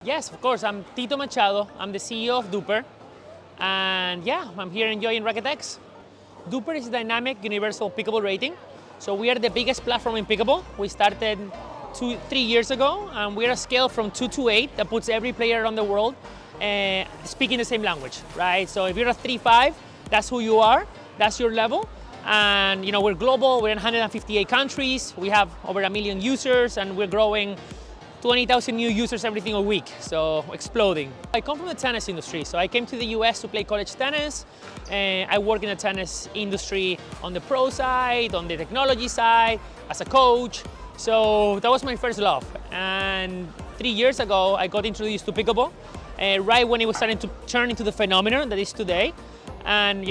Yes, of course. I'm Tito Machado. I'm the CEO of DUPR. And yeah, I'm here enjoying Racquet X. DUPR is a dynamic universal pickleball rating. So we are the biggest platform in pickleball. We started 3 years ago, and we're a scale from 2 to 8 that puts every player around the world speaking the same language, right? So if you're a 3-5, that's who you are, that's your level. And we're global, we're in 158 countries, we have over 1 million users, and we're growing 20,000 new users every single week, so exploding. I come from the tennis industry, so I came to the US to play college tennis. I work in the tennis industry on the pro side, on the technology side, as a coach. So that was my first love. And 3 years ago, I got introduced to pickleball, right when it was starting to turn into the phenomenon that is today. And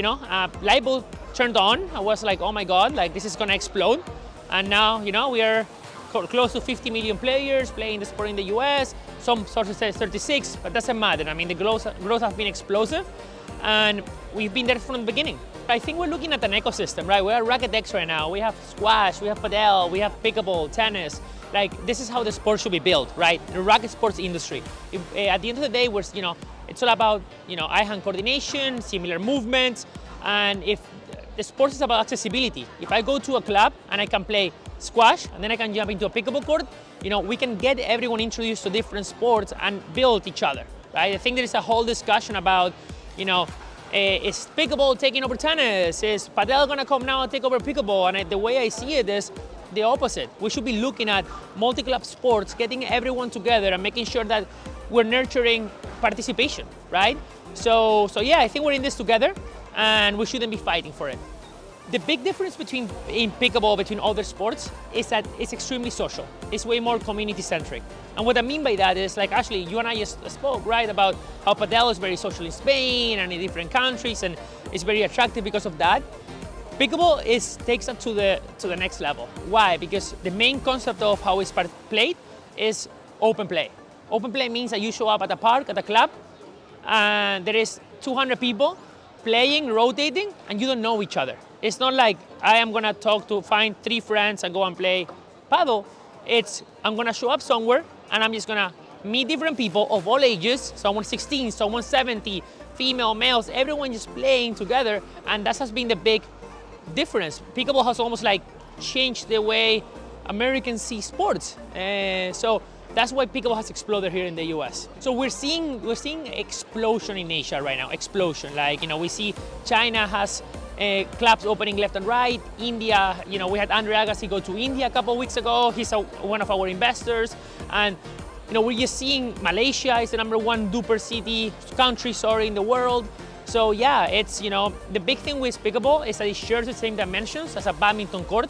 light bulb turned on. I was like, oh my God, like this is gonna explode. And now, we are close to 50 million players playing the sport in the US. Some sources say 36, but doesn't matter. I mean, the growth has been explosive, and we've been there from the beginning. I think we're looking at an ecosystem, right? We're at Racquet X right now. We have squash, we have padel, we have pickleball, tennis. Like, this is how the sport should be built, right? The racket sports industry. At the end of the day, it's all about eye-hand coordination, similar movements, and if the sport is about accessibility. If I go to a club and I can play squash and then I can jump into a pickleball court, we can get everyone introduced to different sports and build each other, right? I think there is a whole discussion about, is pickleball taking over tennis? Is padel gonna come now and take over pickleball? And the way I see it is the opposite. We should be looking at multi-club sports, getting everyone together and making sure that we're nurturing participation, right? So yeah, I think we're in this together and we shouldn't be fighting for it. The big difference between other sports is that it's extremely social. It's way more community-centric. And what I mean by that is, like, actually, you and I just spoke, right, about how padel is very social in Spain and in different countries, and it's very attractive because of that. Pickleball takes it to the next level. Why? Because the main concept of how it's played is open play. Open play means that you show up at a park, at a club, and there is 200 people playing, rotating, and you don't know each other. It's not like I am gonna find 3 friends and go and play paddle. I'm gonna show up somewhere and I'm just gonna meet different people of all ages, someone 16, someone 70, female, males, everyone just playing together, and that has been the big difference. Pickleball has almost like changed the way Americans see sports. So that's why pickleball has exploded here in the US. So we're seeing explosion in Asia right now, explosion. Like, we see China has clubs opening left and right. India, we had Andre Agassi go to India a couple of weeks ago. He's one of our investors. And, we're just seeing Malaysia is the #1 DUPR country in the world. So yeah, it's, the big thing with pickleball is that it shares the same dimensions as a badminton court.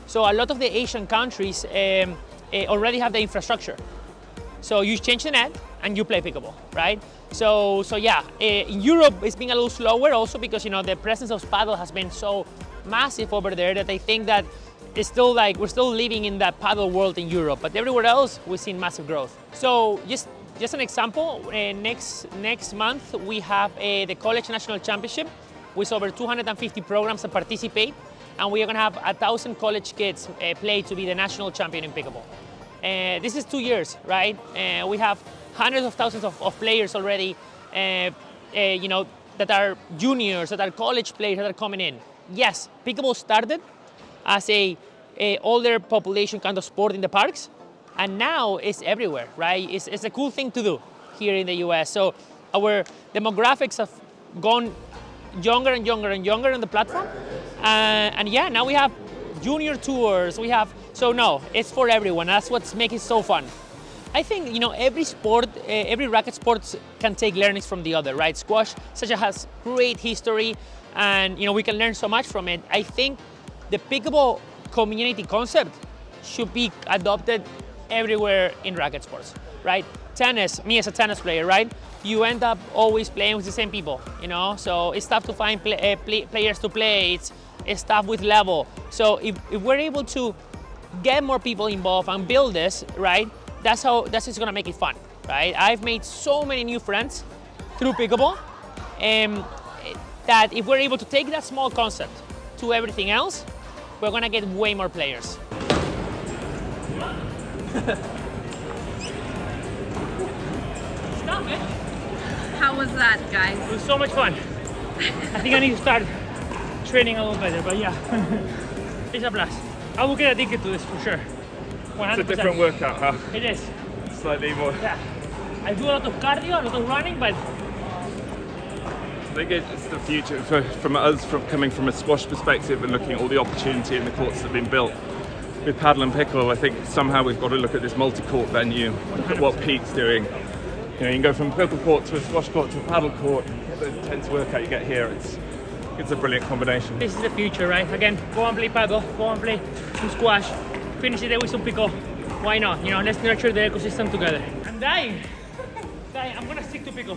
So a lot of the Asian countries already have the infrastructure. So you change the net and you play pickleball, right? So yeah, in Europe it's been a little slower also because the presence of paddle has been so massive over there that I think that it's still like we're still living in that paddle world in Europe, but everywhere else we've seen massive growth. So just an example, next month we have the College National Championship with over 250 programs that participate, and we are gonna have 1,000 college kids play to be the national champion in pickleball. This is 2 years, right? We have hundreds of thousands of players already, that are juniors, that are college players that are coming in. Yes, pickleball started as a older population kind of sport in the parks, and now it's everywhere, right? It's a cool thing to do here in the US. So our demographics have gone younger and younger and younger on the platform. And yeah, now we have junior tours, so no, it's for everyone. That's what's making it so fun. I think, every sport, every racket sport can take learnings from the other, right? Squash has great history, and, we can learn so much from it. I think the pickleball community concept should be adopted everywhere in racket sports, right? Tennis, me as a tennis player, right? You end up always playing with the same people, So it's tough to find players to play. It's tough with level. So if we're able to get more people involved and build this, right? That's just gonna make it fun, right? I've made so many new friends through pickleball, that if we're able to take that small concept to everything else, we're gonna get way more players. How was that, guys? It was so much fun. I think I need to start training a little better, but yeah, it's a blast. I will get addicted to this for sure. 100%. It's a different workout, huh? It is. Slightly more. Yeah. I do a lot of cardio, a lot of running, but I think it's the future from us, coming from a squash perspective and looking at all the opportunity in the courts that have been built. With paddle and pickle, I think somehow we've got to look at this multi-court venue, look at what Pete's doing. You know, you can go from a pickle court to a squash court to a paddle court, get the intense workout you get here. It's a brilliant combination. this is the future, right? Again, go and play paddle, go and play some squash, finish the day with some pickle. Why not? You know, let's nurture the ecosystem together. I'm dying. I'm gonna stick to pickles.